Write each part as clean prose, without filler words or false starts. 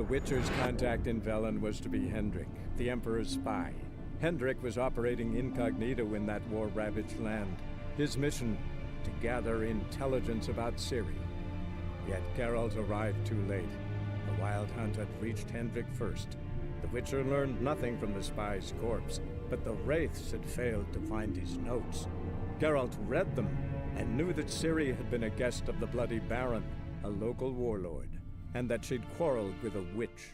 Witcher's contact in Velen was to be Hendrik, the Emperor's spy. Hendrik was operating incognito in that war-ravaged land. His mission, to gather intelligence about Ciri. Yet Geralt arrived too late. The Wild Hunt had reached Hendrik first. The Witcher learned nothing from the spy's corpse, but the Wraiths had failed to find his notes. Geralt read them, and knew that Ciri had been a guest of the Bloody Baron, a local warlord, and that she'd quarreled with a witch.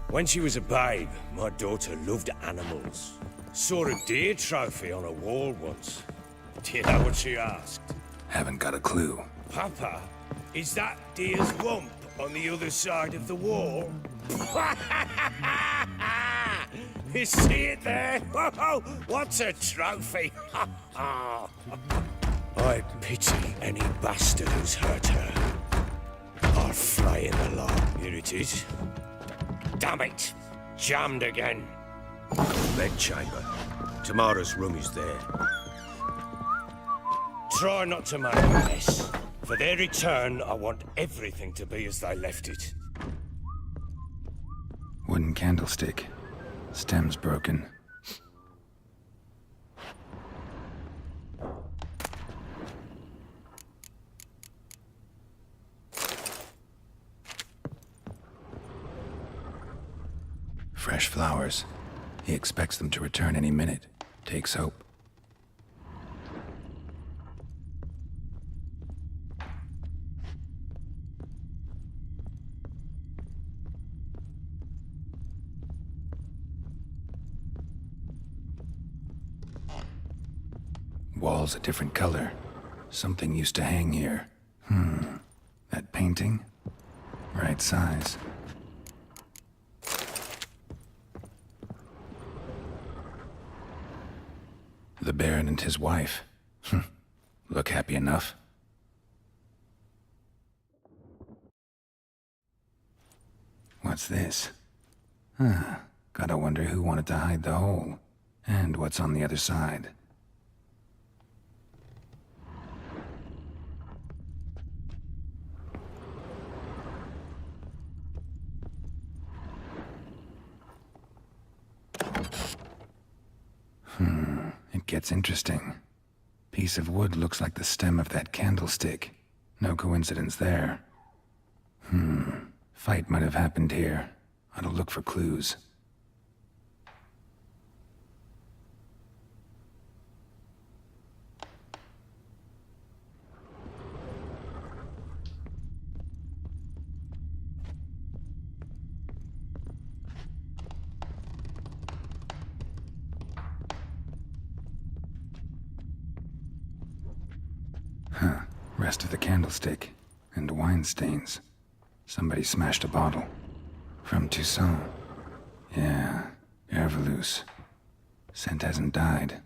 When she was a babe, my daughter loved animals. Saw a deer trophy on a wall once. Do you know what she asked? Haven't got a clue. Papa, is that deer's rump on the other side of the wall? You see it there? Oh, what's a trophy? I pity any bastard who's hurt her. I'll fly in the lot. Here it is. Damn it! Jammed again. Bedchamber. Tamara's room is there. Try not to make a mess. For their return, I want everything to be as they left it. Wooden candlestick. Stem's broken. Fresh flowers. He expects them to return any minute. Takes hope. Wall's a different color. Something used to hang here. That painting? Right size. The Baron and his wife. Look happy enough. What's this? Gotta wonder who wanted to hide the hole. And what's on the other side. It gets interesting. Piece of wood looks like the stem of that candlestick. No coincidence there. Fight might have happened here. Ought to look for clues. Rest of the candlestick. And wine stains. Somebody smashed a bottle. From Toussaint. Yeah, Herveloos. Scent hasn't died.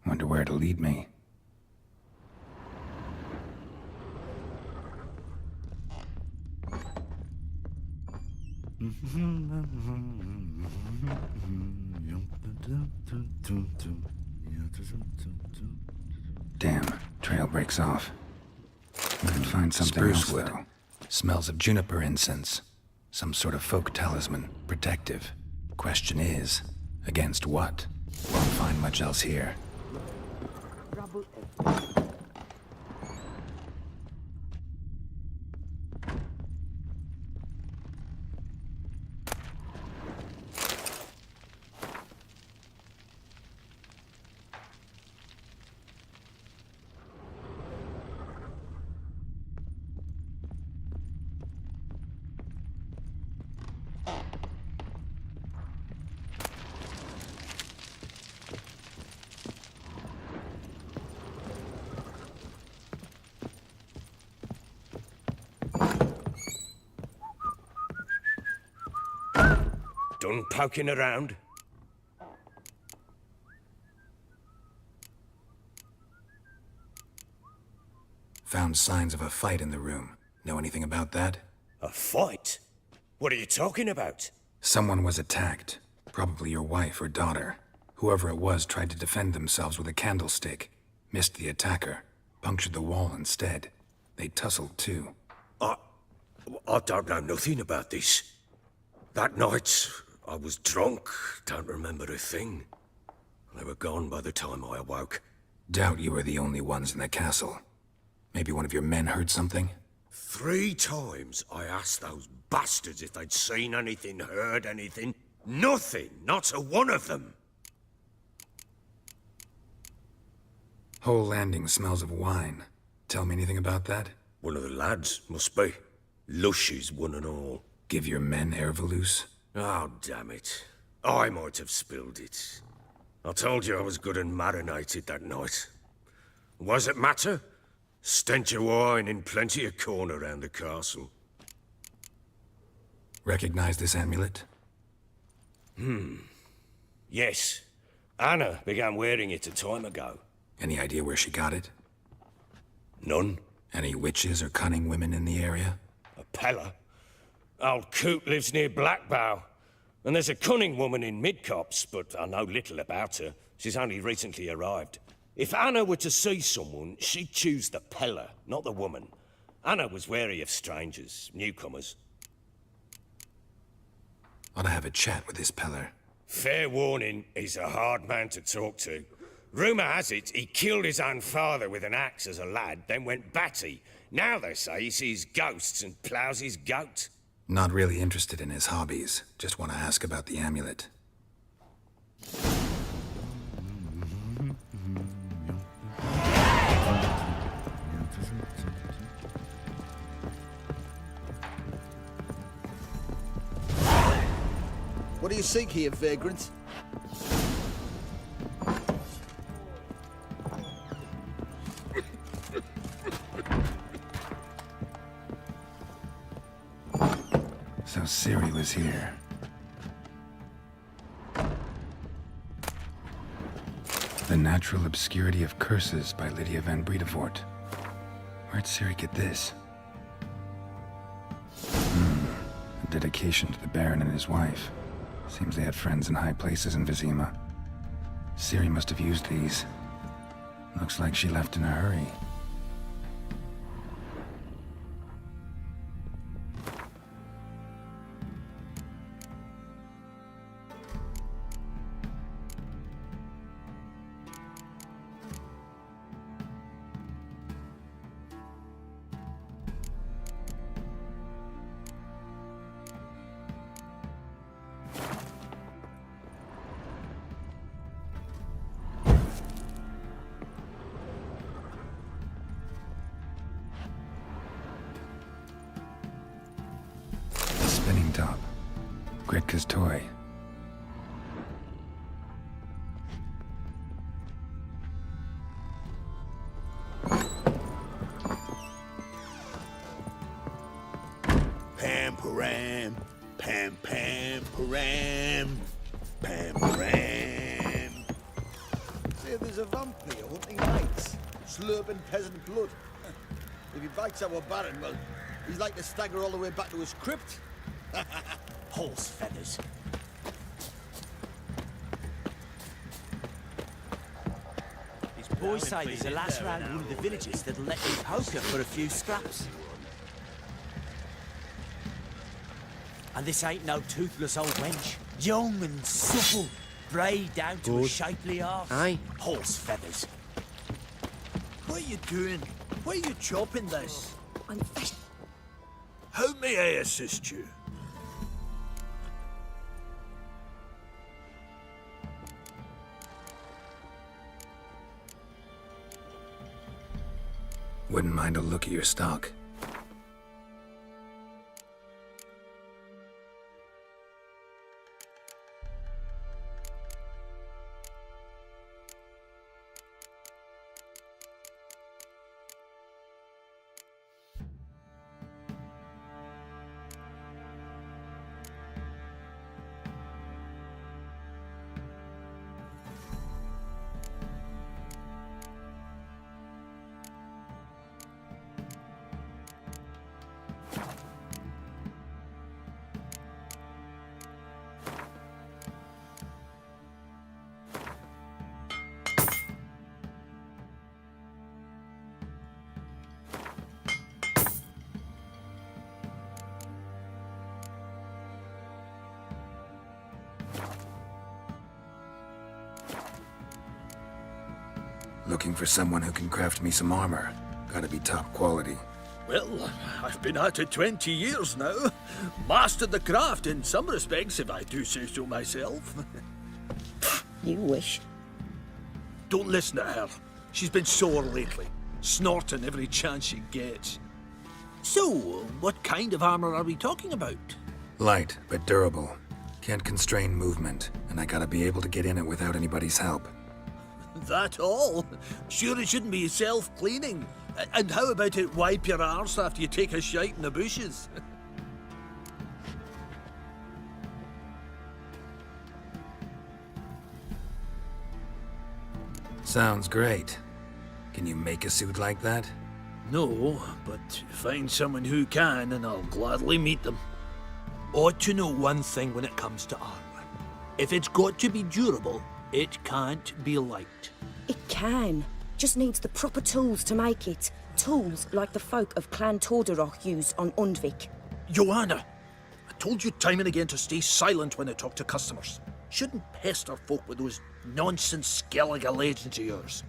Wonder where it'll lead me. Damn, trail breaks off. We can find something else, though. Smells of juniper incense. Some sort of folk talisman, protective. Question is, against what? Won't find much else here. Done poking around? Found signs of a fight in the room. Know anything about that? A fight? What are you talking about? Someone was attacked. Probably your wife or daughter. Whoever it was tried to defend themselves with a candlestick. Missed the attacker. Punctured the wall instead. They tussled too. I don't know nothing about this. That night, I was drunk, don't remember a thing. They were gone by the time I awoke. Doubt you were the only ones in the castle. Maybe one of your men heard something? 3 times I asked those bastards if they'd seen anything, heard anything. Nothing, not a one of them. Whole landing smells of wine. Tell me anything about that? One of the lads, must be. Lushes, one and all. Give your men Ervelus? Oh, damn it. I might have spilled it. I told you I was good and marinated that night. Was it matter? Stench of wine in plenty of corn around the castle. Recognize this amulet? Yes. Anna began wearing it a time ago. Any idea where she got it? None. Any witches or cunning women in the area? A Pella. Old Coot lives near Blackbow. And there's a cunning woman in Midcopse, but I know little about her. She's only recently arrived. If Anna were to see someone, she'd choose the Pella, not the woman. Anna was wary of strangers, newcomers. Ought to have a chat with this Peller. Fair warning, he's a hard man to talk to. Rumour has it he killed his own father with an axe as a lad, then went batty. Now they say he sees ghosts and ploughs his goat. Not really interested in his hobbies. Just want to ask about the amulet. What do you seek here, vagrant? So Ciri was here. The Natural Obscurity of Curses by Lydia van Bredevoort. Where'd Ciri get this? A dedication to the Baron and his wife. Seems they had friends in high places in Vizima. Ciri must have used these. Looks like she left in a hurry. Spinning top. Gretka's toy. Pam param, pam pam param, pam param. Say there's a vampire hunting lights, slurping peasant blood. If he bites our Baron, well, he's like to stagger all the way back to his crypt. Horse feathers. These boys say there's a lass around one of the villages that'll let you poker for a few scraps. And this ain't no toothless old wench. Young and supple, braid down to a shapely arse. Aye. Horse feathers. What are you doing? Why are you chopping this? I'm fresh. How may I assist you? Wouldn't mind a look at your stock. Looking for someone who can craft me some armor. Gotta be top quality. Well, I've been at it 20 years now. Mastered the craft in some respects, if I do say so myself. You wish. Don't listen to her. She's been sore lately, snorting every chance she gets. So, what kind of armor are we talking about? Light, but durable. Can't constrain movement, and I gotta be able to get in it without anybody's help. That all? Sure it shouldn't be self-cleaning. And how about it wipe your arse after you take a shite in the bushes? Sounds great. Can you make a suit like that? No, but find someone who can and I'll gladly meet them. Ought to know one thing when it comes to armor. If it's got to be durable, it can't be light. It can. Just needs the proper tools to make it. Tools like the folk of Clan Torderoch used on Undvik. Joanna, I told you time and again to stay silent when I talk to customers. Shouldn't pester folk with those nonsense Skellige legends of yours.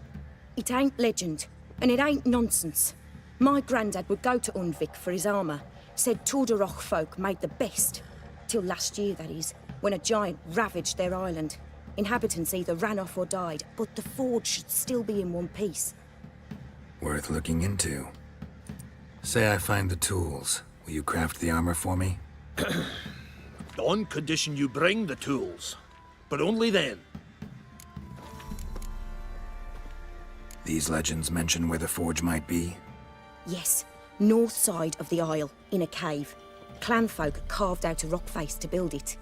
It ain't legend, and it ain't nonsense. My granddad would go to Undvik for his armour. Said Torderoch folk made the best. Till last year, that is, when a giant ravaged their island. Inhabitants either ran off or died, but the forge should still be in one piece. Worth looking into. Say I find the tools. Will you craft the armor for me? On condition you bring the tools. But only then. These legends mention where the forge might be? Yes, north side of the isle, in a cave. Clanfolk carved out a rock face to build it.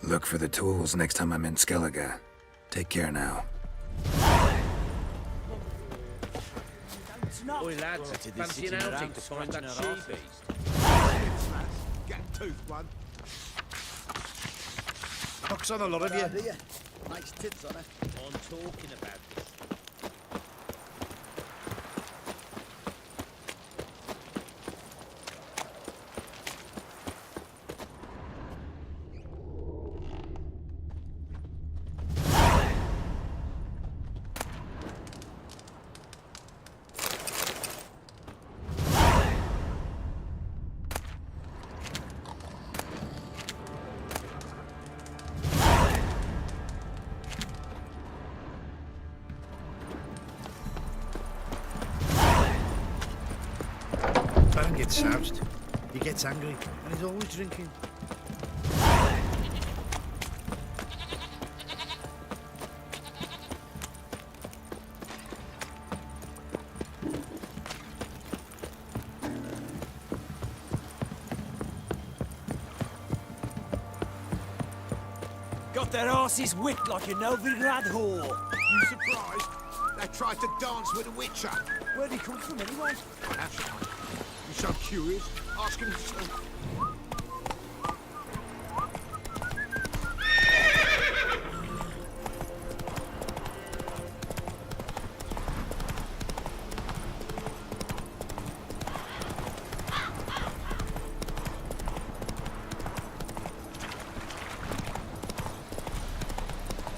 Look for the tools next time I'm in Skellige. Take care now. Oi lads, fancy an outing to find that she-beast? Get a tooth one. Box on a lot of you. Nice tits on her. I'm talking about this. Baron gets soused. He gets angry, and he's always drinking. Got their asses whipped like a Novigrad whore. You surprised? They tried to dance with a witcher. Where'd he come from anyway? You so curious? Ask him yourself.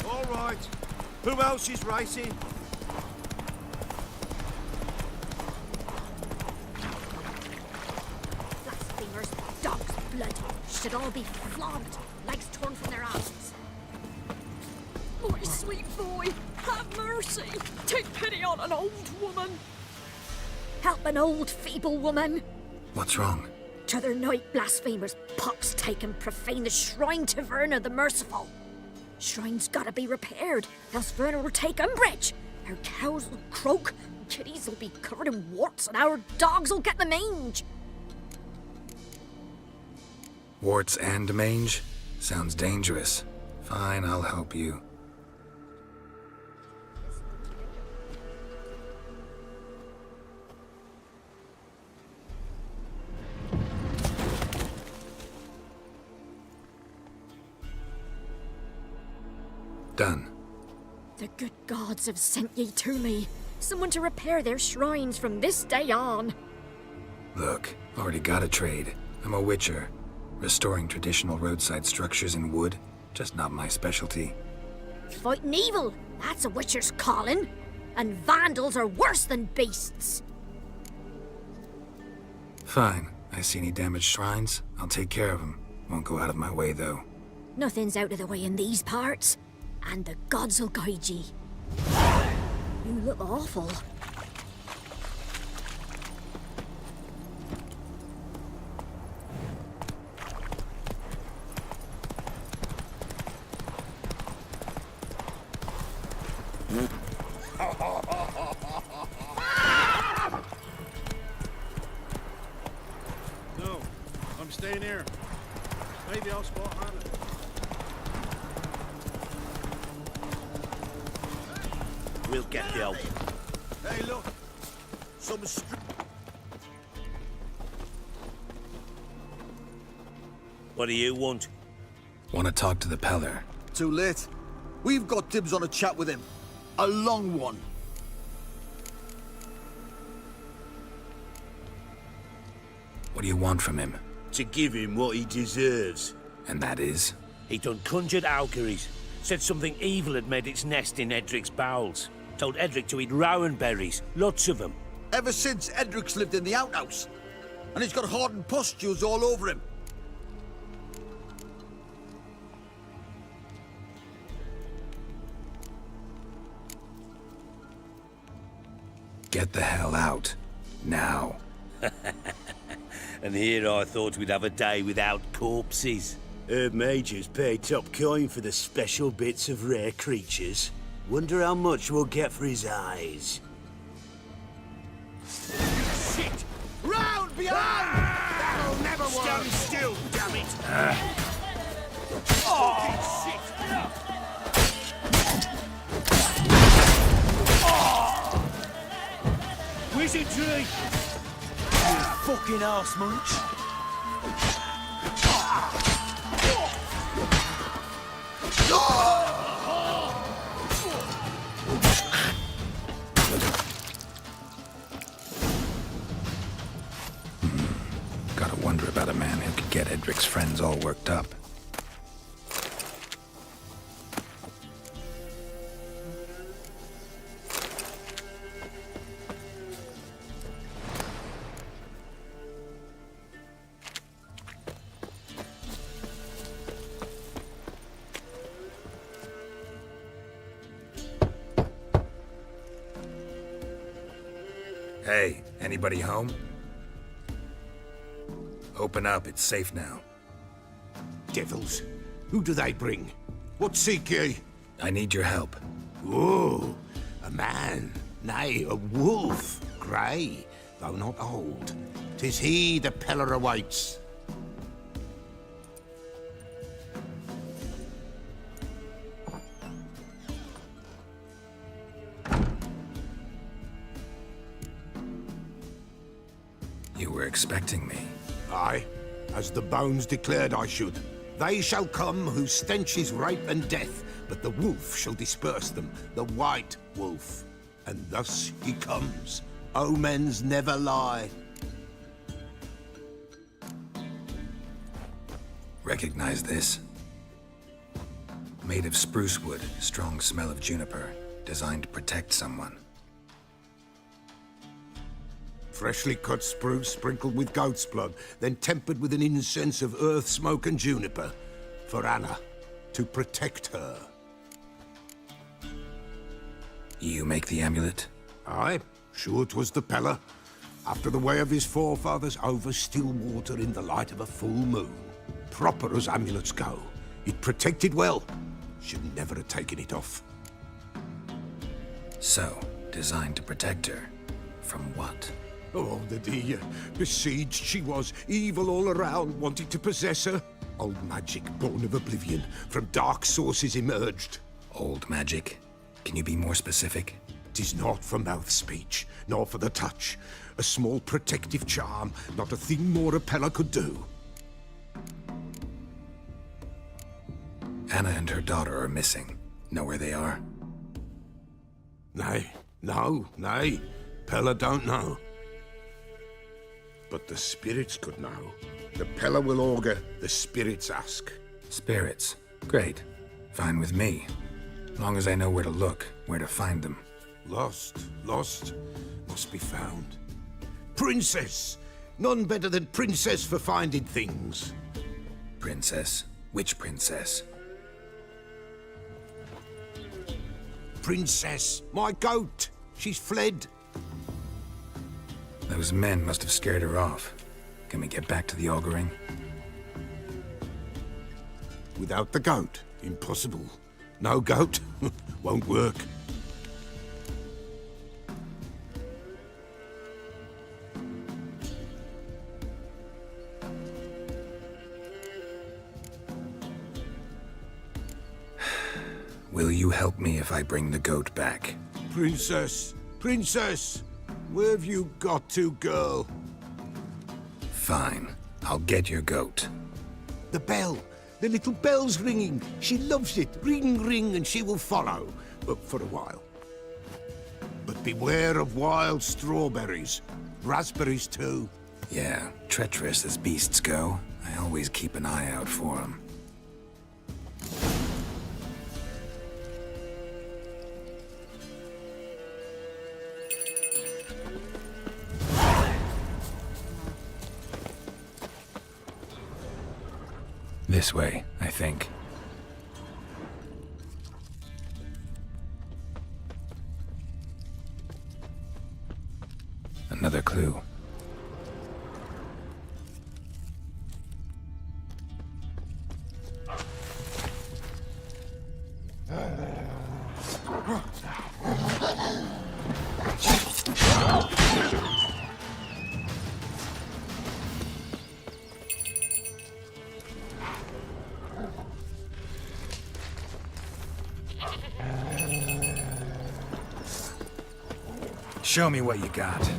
All right. Who else is racing? Blasphemers, dog's blood, should all be flogged, legs torn from their asses. My sweet boy, have mercy. Take pity on an old woman. Help an old, feeble woman. What's wrong? T'other night, blasphemers, pox take and profane the shrine to Verna the Merciful. Shrine's gotta be repaired, else Verna will take umbrage. Our cows will croak, kitties will be covered in warts, and our dogs will get the mange. Warts and mange? Sounds dangerous. Fine, I'll help you. Done. The good gods have sent ye to me. Someone to repair their shrines from this day on. Look, already got a trade. I'm a witcher. Restoring traditional roadside structures in wood, just not my specialty. Fighting evil, that's a witcher's calling. And vandals are worse than beasts. Fine. I see any damaged shrines, I'll take care of them. Won't go out of my way, though. Nothing's out of the way in these parts. And the gods will guide ye. You look awful. No, I'm staying here. Maybe I'll spot Hannah. We'll get the help. Hey, look! Some What do you want? Want to talk to the Peller. Too late. We've got dibs on a chat with him. A long one. What do you want from him? To give him what he deserves. And that is? He done conjured Auguries. Said something evil had made its nest in Edric's bowels. Told Edric to eat rowan berries. Lots of them. Ever since Edric's lived in the outhouse. And he's got hardened pustules all over him. Get the hell out. Now. And here I thought we'd have a day without corpses. Herb Majors pay top coin for the special bits of rare creatures. Wonder how much we'll get for his eyes. Shit! Round behind! That'll never work! Stand still, damn it! Shit! Wizardry! You fucking arse munch. Gotta wonder about a man who could get Edric's friends all worked up. Hey, anybody home? Open up, it's safe now. Devils. Who do they bring? What seek ye? I need your help. Oh, a man. Nay, a wolf. Grey, though not old. 'Tis he the Peller awaits. You were expecting me. Aye, as the bones declared I should. They shall come whose stench is rape and death, but the wolf shall disperse them, the white wolf. And thus he comes. Omens never lie. Recognize this? Made of spruce wood, strong smell of juniper, designed to protect someone. Freshly cut spruce sprinkled with goat's blood, then tempered with an incense of earth, smoke and juniper. For Anna, to protect her. You make the amulet? Aye, sure 'twas the Peller. After the way of his forefathers, over still water in the light of a full moon. Proper as amulets go. It protected well. Should never have taken it off. So, designed to protect her. From what? Oh, the dear. Besieged she was, evil all around, wanting to possess her. Old magic, born of oblivion, from dark sources emerged. Old magic? Can you be more specific? 'Tis not for mouth speech, nor for the touch. A small protective charm, not a thing more a Peller could do. Anna and her daughter are missing. Know where they are? Nay, nay. Peller don't know. But the spirits could know. The Peller will augur, the spirits ask. Spirits. Great. Fine with me. Long as I know where to look, where to find them. Lost, must be found. Princess! None better than Princess for finding things. Princess? Which princess? Princess, my goat! She's fled. Those men must have scared her off. Can we get back to the auguring? Without the goat, impossible. No goat, won't work. Will you help me if I bring the goat back? Princess! Princess! Where have you got to, girl? Fine. I'll get your goat. The bell! The little bell's ringing. She loves it. Ring, ring, and she will follow. But for a while. But beware of wild strawberries. Raspberries, too. Yeah, treacherous as beasts go. I always keep an eye out for them. This way, I think. Another clue. Show me what you got.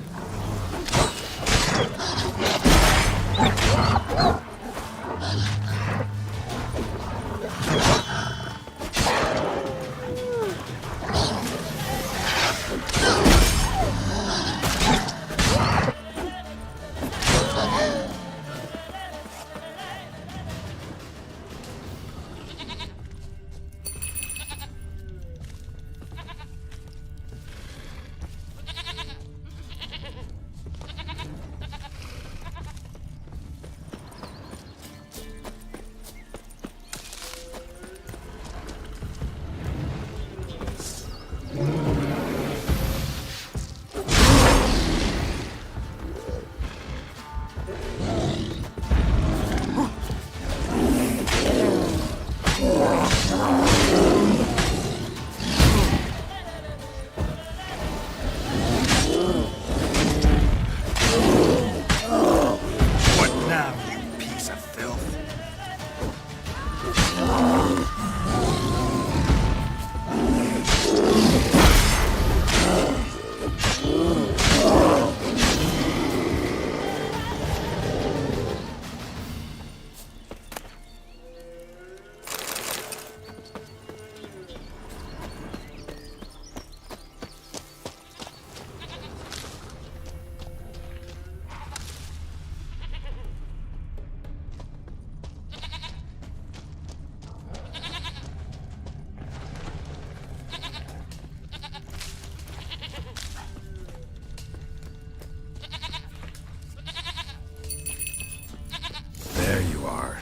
There you are.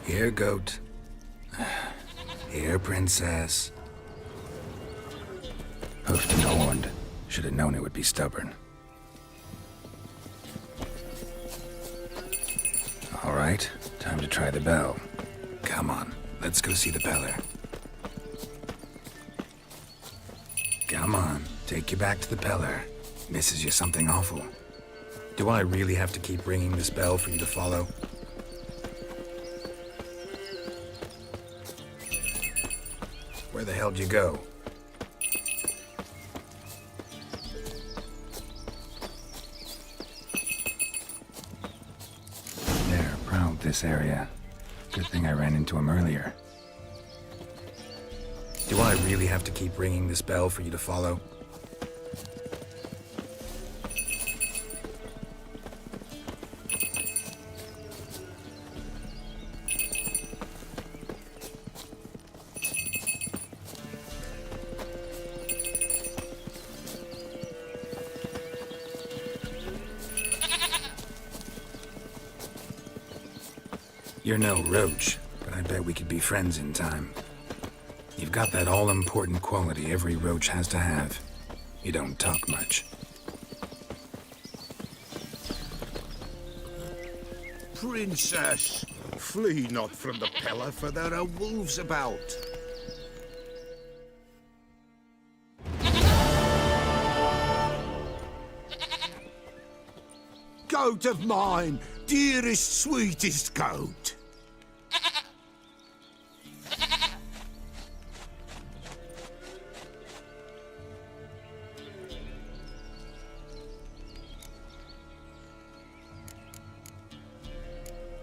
Here, goat. Here, princess. Hoofed and horned. Should have known it would be stubborn. All right, time to try the bell. Come on, let's go see the beller. Come on, take you back to the peller. Misses you something awful. Do I really have to keep ringing this bell for you to follow? Where the hell'd you go? They're proud this area. Good thing I ran into him earlier. Do I really have to keep ringing this bell for you to follow? You're no roach, but I bet we could be friends in time. You've got that all-important quality every roach has to have. You don't talk much. Princess, flee not from the pillar, for there are wolves about. Goat of mine, dearest, sweetest goat.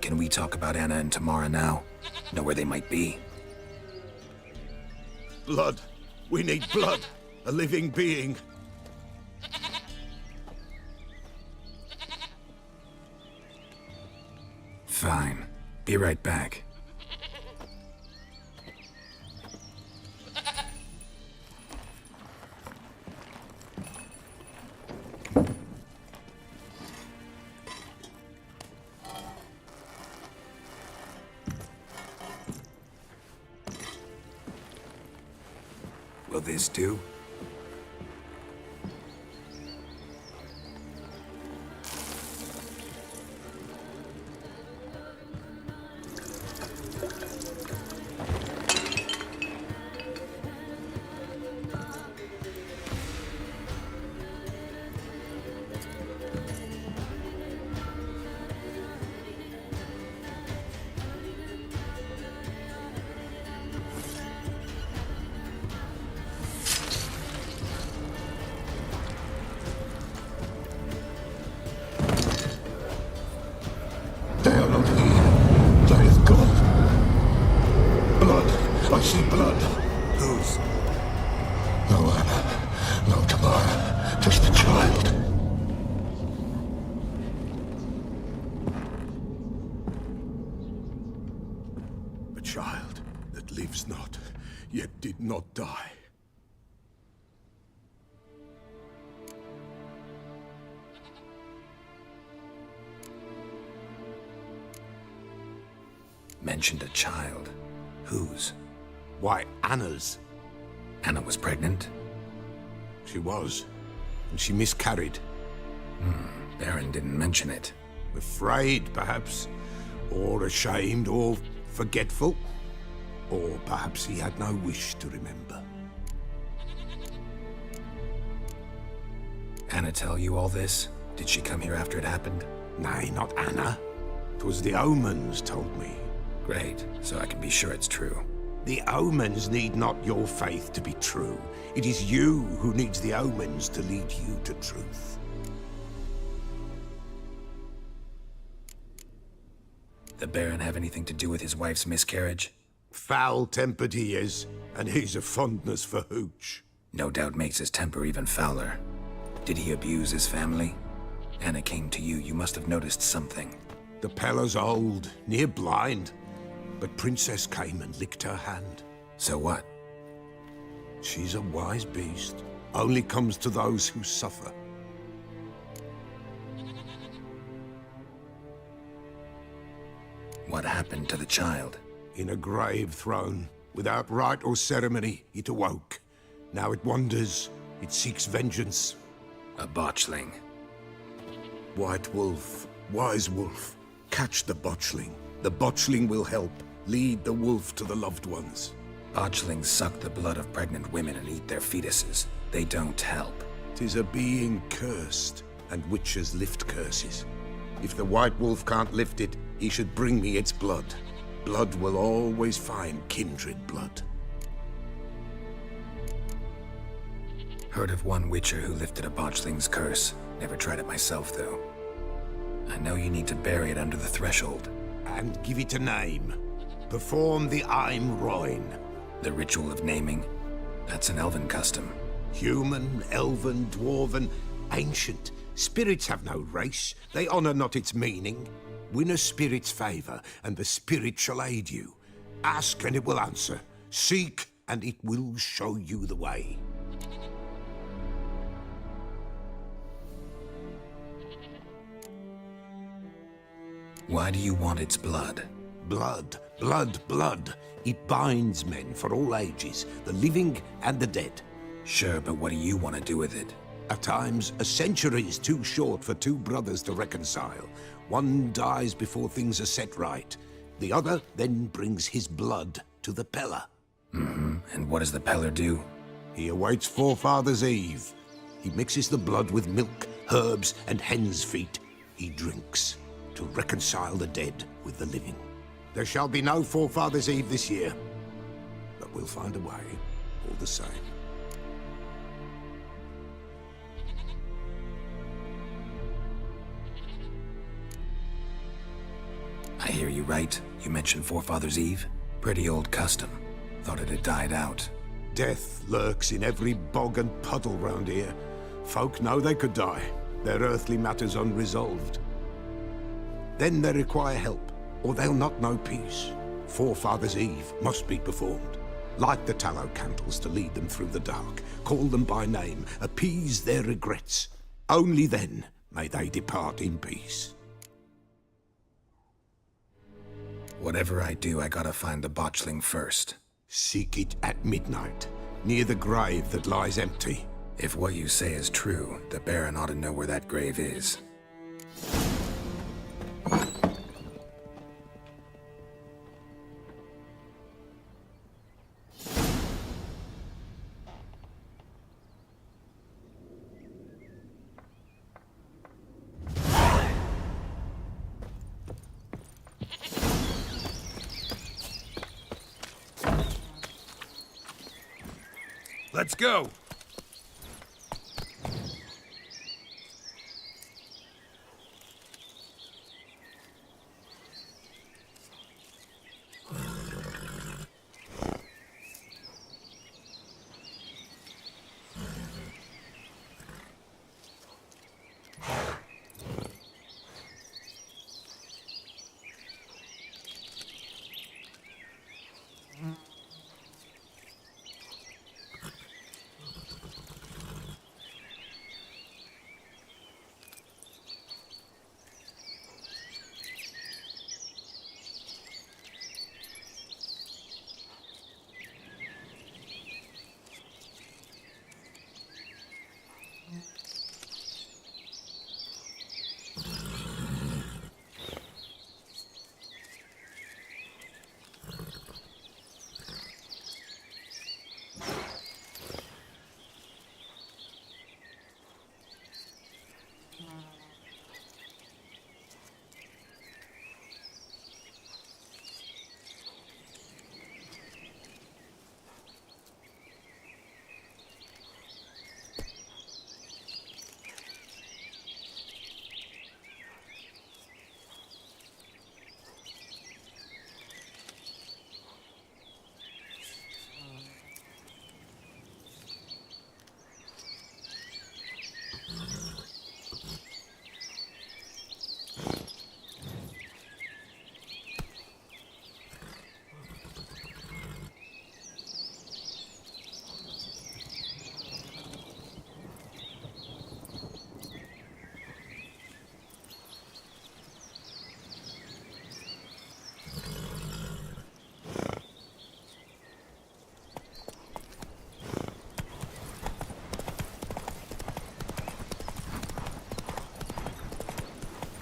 Can we talk about Anna and Tamara now? Know where they might be? Blood. We need blood. A living being. Fine. Be right back. Will this do? They are not here. They have gone. Blood. I see blood. Whose? No Anna. No Tamara. Just the child. A child that lives not, yet did not die. Mentioned a child. Whose? Why, Anna's. Anna was pregnant? She was. And she miscarried. Baron didn't mention it. Afraid, perhaps. Or ashamed, or forgetful. Or perhaps he had no wish to remember. Anna tell you all this? Did she come here after it happened? Nay, not Anna. 'Twas the omens told me. Great, so I can be sure it's true. The omens need not your faith to be true. It is you who needs the omens to lead you to truth. The Baron have anything to do with his wife's miscarriage? Foul-tempered he is, and he's a fondness for hooch. No doubt makes his temper even fouler. Did he abuse his family? Anna came to you, you must have noticed something. The Pella's old, near blind, but Princess came and licked her hand. So what? She's a wise beast. Only comes to those who suffer. What happened to the child? In a grave thrown, without rite or ceremony, it awoke. Now it wanders, it seeks vengeance. A botchling. White wolf, wise wolf, catch the botchling. The botchling will help, lead the wolf to the loved ones. Botchlings suck the blood of pregnant women and eat their fetuses. They don't help. 'Tis a being cursed, and witches lift curses. If the white wolf can't lift it, he should bring me its blood. Blood will always find kindred blood. Heard of one witcher who lifted a botchling's curse. Never tried it myself, though. I know you need to bury it under the threshold. And give it a name. Perform the Aim Roin. The ritual of naming? That's an elven custom. Human, elven, dwarven, ancient. Spirits have no race. They honor not its meaning. Win a spirit's favor, and the spirit shall aid you. Ask, and it will answer. Seek, and it will show you the way. Why do you want its blood? Blood, blood, blood. It binds men for all ages, the living and the dead. Sure, but what do you want to do with it? At times, a century is too short for two brothers to reconcile. One dies before things are set right. The other then brings his blood to the Peller. And what does the Peller do? He awaits Forefathers' Eve. He mixes the blood with milk, herbs, and hen's feet. He drinks to reconcile the dead with the living. There shall be no Forefathers' Eve this year, but we'll find a way, all the same. I hear you right. You mentioned Forefathers' Eve? Pretty old custom. Thought it had died out. Death lurks in every bog and puddle round here. Folk know they could die, their earthly matters unresolved. Then they require help, or they'll not know peace. Forefathers' Eve must be performed. Light the tallow candles to lead them through the dark. Call them by name, appease their regrets. Only then may they depart in peace. Whatever I do, I gotta find the botchling first. Seek it at midnight, near the grave that lies empty. If what you say is true, the Baron ought to know where that grave is. Let's go!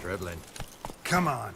Dribbling. Come on.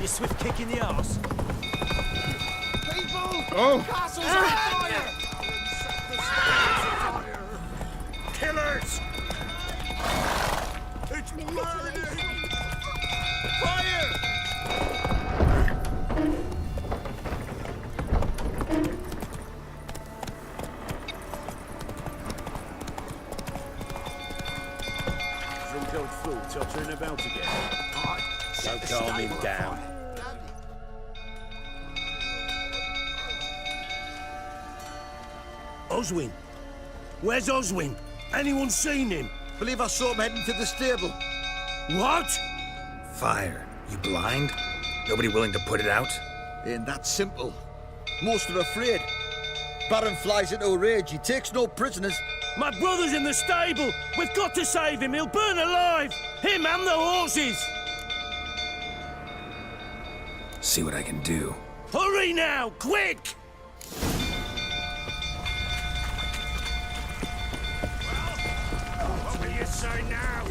a swift kick in the arse. People! Oh! Castle's on fire! Killers! It's burning! Fire! Drunk old fool tottering about again. Don't calm him down. Oswin! Where's Oswin? Anyone seen him? Believe I saw him heading to the stable. What? Fire. You blind? Nobody willing to put it out? Ain't that simple. Most are afraid. Baron flies into a rage. He takes no prisoners. My brother's in the stable! We've got to save him! He'll burn alive! Him and the horses! See what I can do. Hurry now! Quick! What will you say now?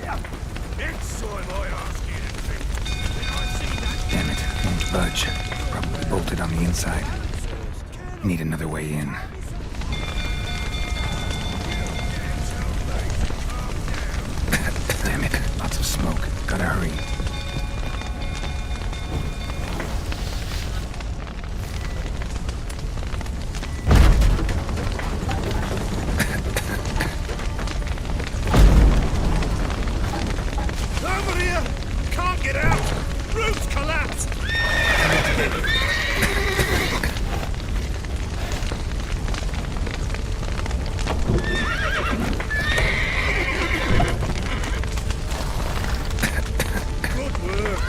Next time I ask you to drink, did I see that? Damn it, won't budge. Probably bolted on the inside. Need another way in. Damn it, lots of smoke. Gotta hurry. Over here! Can't get out! Roof's collapsed! Good work!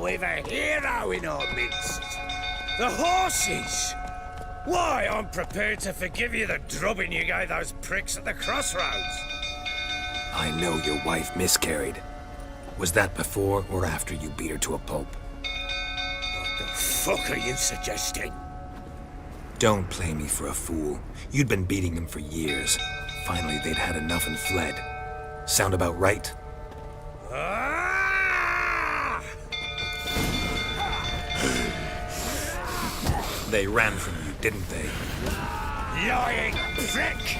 We've a hero in our midst. The horses! Why, I'm prepared to forgive you the drubbing you gave those pricks at the crossroads. I know your wife miscarried. Was that before or after you beat her to a pulp? What the fuck are you suggesting? Don't play me for a fool. You'd been beating them for years. Finally, they'd had enough and fled. Sound about right? Ah! They ran from you, didn't they? Lying prick!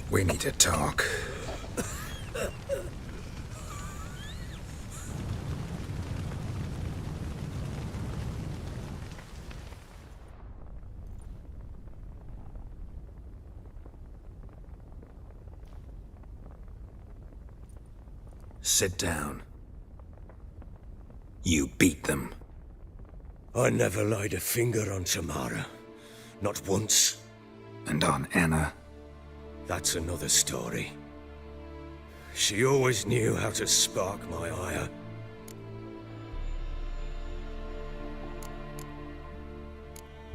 We need to talk. Sit down. You beat them. I never laid a finger on Tamara. Not once. And on Anna? That's another story. She always knew how to spark my ire.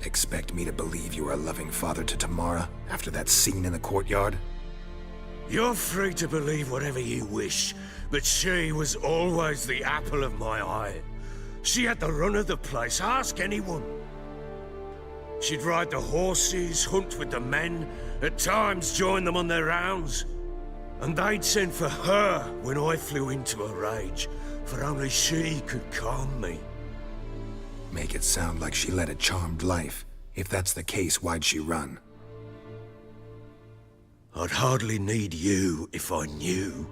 Expect me to believe you are a loving father to Tamara after that scene in the courtyard? You're free to believe whatever you wish, but she was always the apple of my eye. She had the run of the place, ask anyone. She'd ride the horses, hunt with the men, at times join them on their rounds. And they'd send for her when I flew into a rage, for only she could calm me. Make it sound like she led a charmed life. If that's the case, why'd she run? I'd hardly need you if I knew.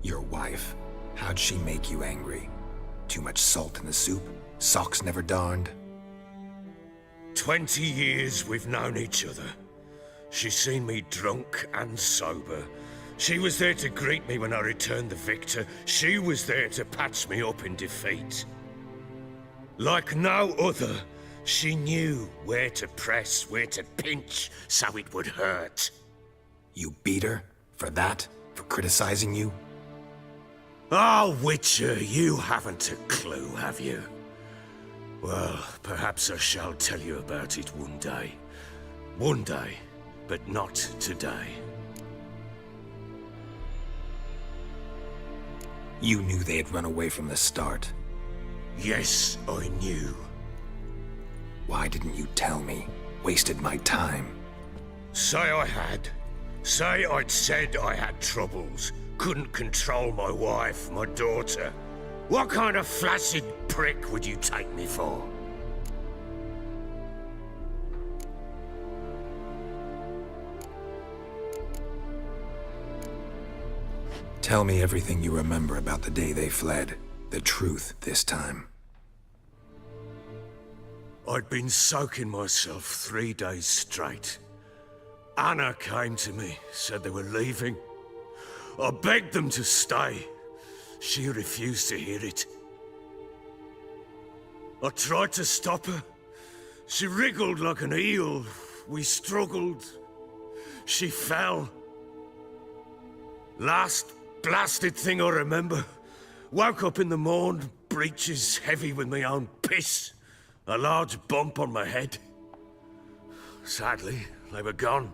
Your wife. How'd she make you angry? Too much salt in the soup? Socks never darned? 20 years we've known each other. She's seen me drunk and sober. She was there to greet me when I returned the victor. She was there to patch me up in defeat. Like no other, she knew where to press, where to pinch, so it would hurt. You beat her? For that? For criticizing you? Oh, Witcher, you haven't a clue, have you? Well, perhaps I shall tell you about it one day. One day, but not today. You knew they had run away from the start. Yes, I knew. Why didn't you tell me? Wasted my time. Say I had. Say I'd said I had troubles. Couldn't control my wife, my daughter. What kind of flaccid prick would you take me for? Tell me everything you remember about the day they fled. The truth this time. I'd been soaking myself 3 days straight. Anna came to me, said they were leaving. I begged them to stay. She refused to hear it. I tried to stop her. She wriggled like an eel. We struggled. She fell. Last blasted thing I remember. Woke up in the morn, breeches heavy with my own piss. A large bump on my head. Sadly, they were gone.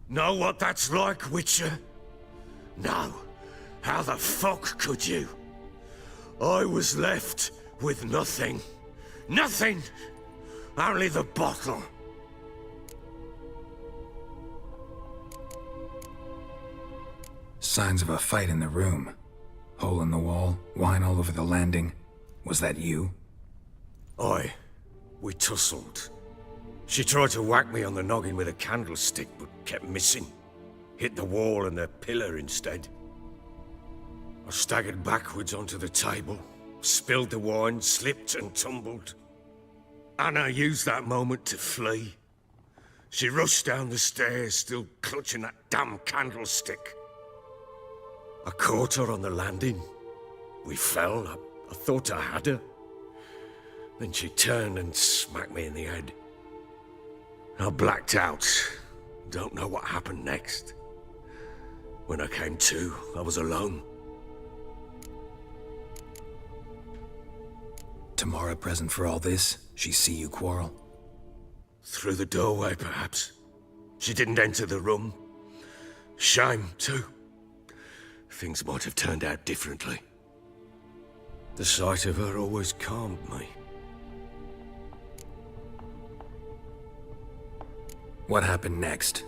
Know what that's like, Witcher? No. How the fuck could you? I was left with nothing. Nothing! Only the bottle. Signs of a fight in the room. Hole in the wall, wine all over the landing. Was that you? Aye. We tussled. She tried to whack me on the noggin with a candlestick, but kept missing. Hit the wall and the pillar instead. I staggered backwards onto the table, spilled the wine, slipped and tumbled. Anna used that moment to flee. She rushed down the stairs, still clutching that damn candlestick. I caught her on the landing. We fell. I thought I had her. Then she turned and smacked me in the head. I blacked out. Don't know what happened next. When I came to, I was alone. Tamara present for all this? She see you quarrel? Through the doorway, perhaps. She didn't enter the room. Shame, too. Things might have turned out differently. The sight of her always calmed me. What happened next?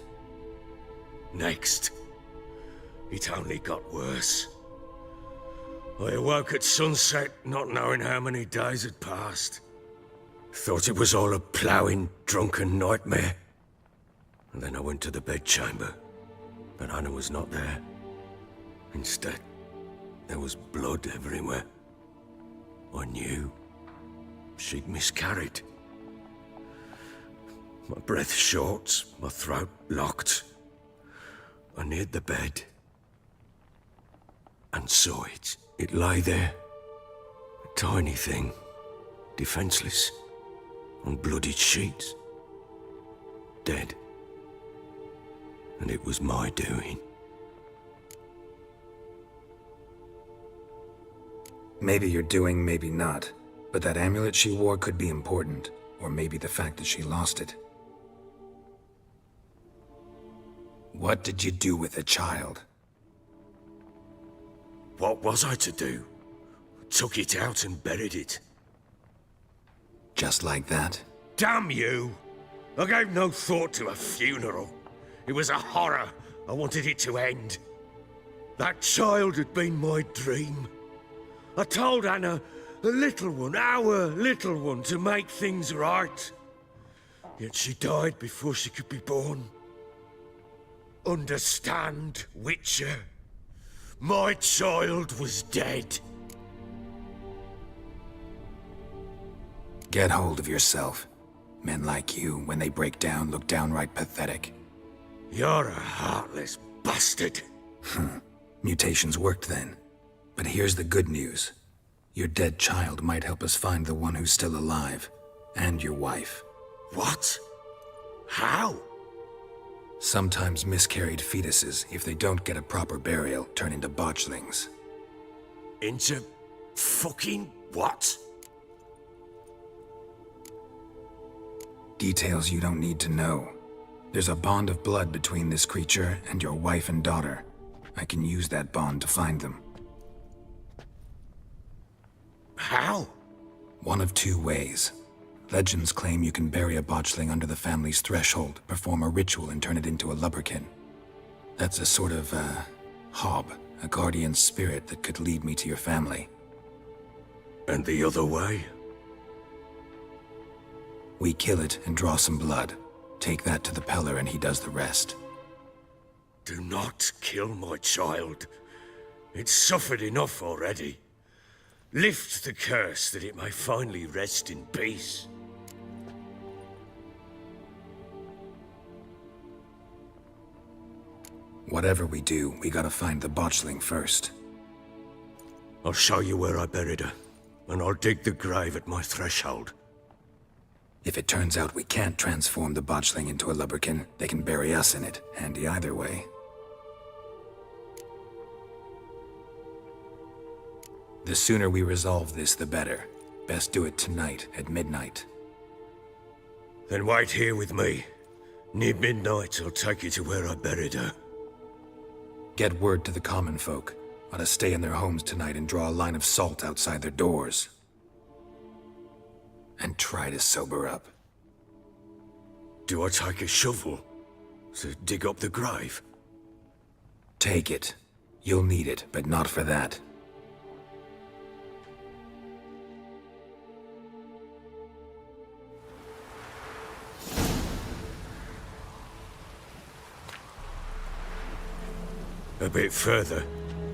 Next? It only got worse. I awoke at sunset, not knowing how many days had passed. Thought it was all a ploughing, drunken nightmare. And then I went to the bedchamber, but Anna was not there. Instead, there was blood everywhere. I knew she'd miscarried. My breath short, my throat locked. I neared the bed and saw it. It lay there, a tiny thing, defenseless, on bloodied sheets, dead. And it was my doing. Maybe you're doing, maybe not. But that amulet she wore could be important. Or maybe the fact that she lost it. What did you do with the child? What was I to do? Took it out and buried it. Just like that? Damn you! I gave no thought to a funeral. It was a horror. I wanted it to end. That child had been my dream. I told Anna, the little one, our little one, to make things right. Yet she died before she could be born. Understand, Witcher? My child was dead. Get hold of yourself. Men like you, when they break down, look downright pathetic. You're a heartless bastard. Mutations worked then. But here's the good news. Your dead child might help us find the one who's still alive. And your wife. What? How? Sometimes miscarried fetuses, if they don't get a proper burial, turn into botchlings. Into fucking what? Details you don't need to know. There's a bond of blood between this creature and your wife and daughter. I can use that bond to find them. How? One of two ways. Legends claim you can bury a botchling under the family's threshold, perform a ritual, and turn it into a lubberkin. That's a sort of, hob, a guardian spirit that could lead me to your family. And the other way? We kill it and draw some blood. Take that to the Peller and he does the rest. Do not kill my child. It's suffered enough already. Lift the curse that it may finally rest in peace. Whatever we do, we gotta find the botchling first. I'll show you where I buried her, and I'll dig the grave at my threshold. If it turns out we can't transform the botchling into a lubberkin, they can bury us in it. Handy either way. The sooner we resolve this, the better. Best do it tonight, at midnight. Then wait here with me. Near midnight, I'll take you to where I buried her. Get word to the common folk. Ought to stay in their homes tonight and draw a line of salt outside their doors. And try to sober up. Do I take a shovel to dig up the grave? Take it. You'll need it, but not for that. A bit further.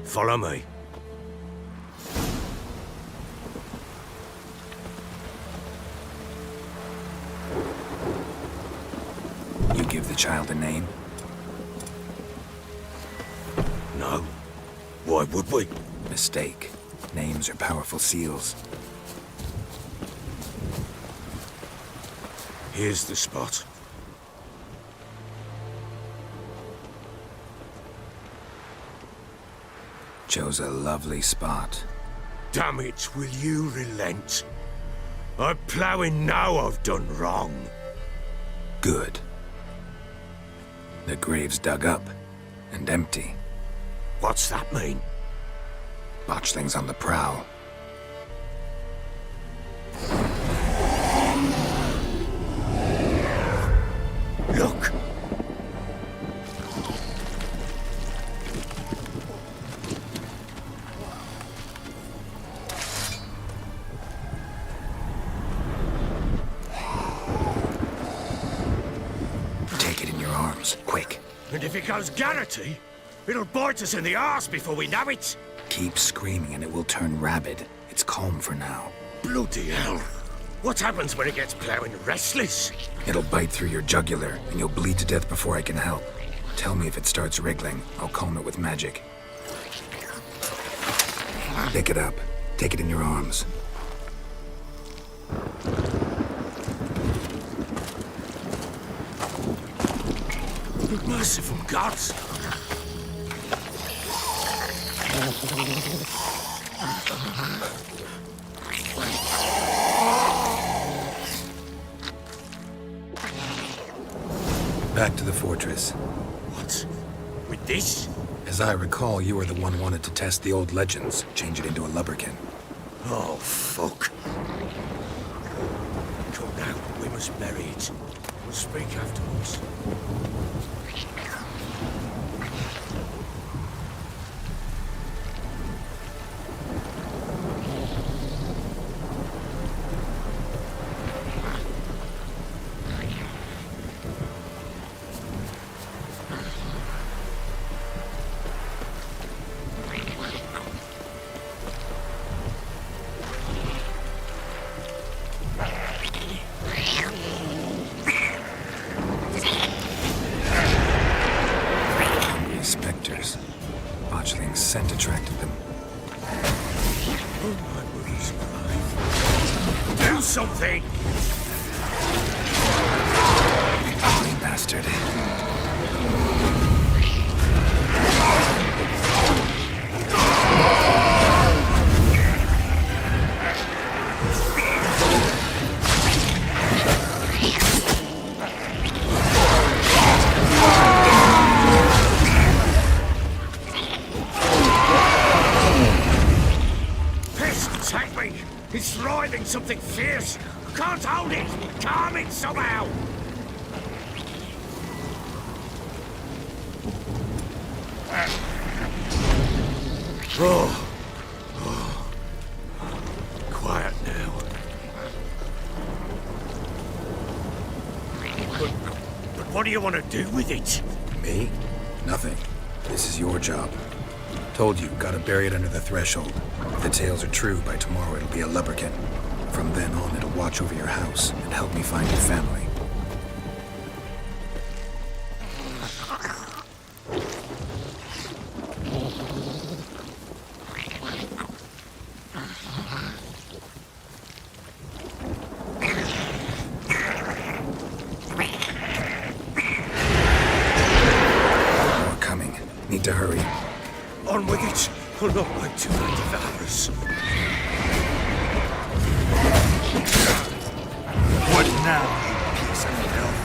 Follow me. You give the child a name? No. Why would we? Mistake. Names are powerful seals. Here's the spot. Chose a lovely spot. Damn it, will you relent? I'm ploughing now I've done wrong. Good. The grave's dug up and empty. What's that mean? Botchling's on the prowl. Look! Take it in your arms, quick. And if it goes Garrity, it'll bite us in the arse before we know it. Keep screaming and it will turn rabid. It's calm for now. Bloody hell. What happens when it gets ploughing restless? It'll bite through your jugular, and you'll bleed to death before I can help. Tell me if it starts wriggling. I'll calm it with magic. Pick it up. Take it in your arms. Merciful gods! Back to the fortress. What? With this? As I recall, you were the one wanted to test the old legends, change it into a lubberkin. Oh, fuck. Come now, we must bury it. We'll speak afterwards. Something scent attracted them. Oh, my mother's alive. Do something! Ugly bastard. Take me! It's writhing something fierce! I can't hold it! Calm it somehow! Oh. Quiet now. But what do you want to do with it? Me? Nothing. This is your job. Told you, gotta bury it under the threshold. If the tales are true, by tomorrow it'll be a lubberkin. From then on, it'll watch over your house and help me find your family. More coming. Need to hurry. On with it! I'll not wait till they devour us. What now, you piece of filth?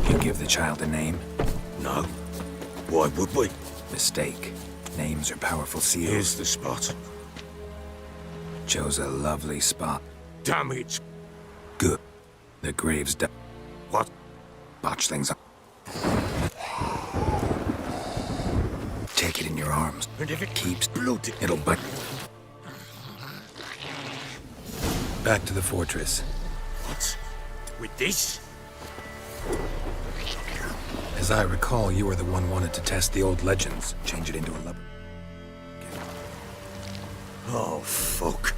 You give the child a name? No. Why would we? Mistake. Names are powerful seals. Here's the spot. Chose a lovely spot. Damn it! Good. The grave's done. What? Botch things up. Take it in your arms. And if it Keeps blood, it'll bite. Back to the fortress. What? With this? As I recall, you were the one wanted to test the old legends. Change it into a lubber. Oh, fuck.